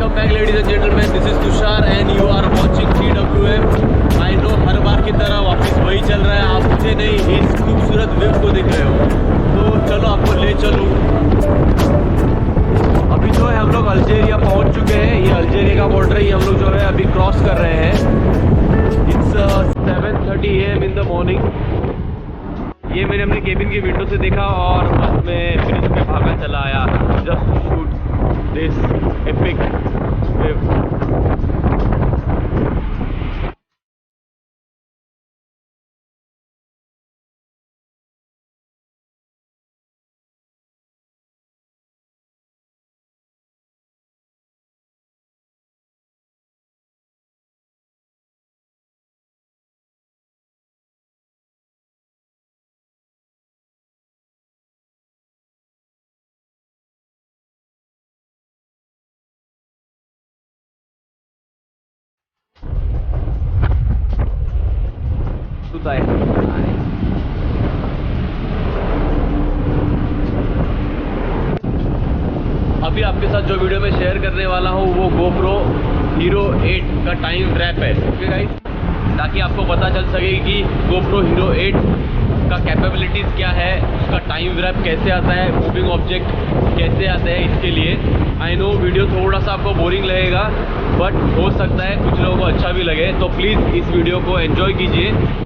Welcome back ladies and gentlemen, this is Tushar and you are watching TWM. I know हर बार की तरह वापस वही चल रहा है, आप मुझे नहीं इस खूबसूरत वेव को देख रहे हो, तो चलो आपको ले चलूँ। अभी जो है हम लोग अल्जीरिया पहुंच चुके हैं, ये अल्जीरिया का बॉर्डर ही हम लोग जो है अभी क्रॉस कर रहे हैं। It's 7:30 AM in the morning. ये मैंने अपने केबिन की विंडो से देखा और बस मैं ब्रिज पे भागा चला आया just to shoot this epic wave. अभी आपके साथ जो वीडियो मैं शेयर करने वाला हूँ वो GoPro Hero 8 का टाइम रैप है, ओके गाइस, ताकि आपको पता चल सके कि GoPro Hero 8 का कैपेबिलिटीज़ क्या है, उसका टाइम रैप कैसे आता है, मूविंग ऑब्जेक्ट कैसे आते हैं। इसके लिए आई नो वीडियो थोड़ा सा आपको बोरिंग लगेगा, बट हो सकता है कुछ लोगों को अच्छा भी लगे, तो प्लीज़ इस वीडियो को एंजॉय कीजिए।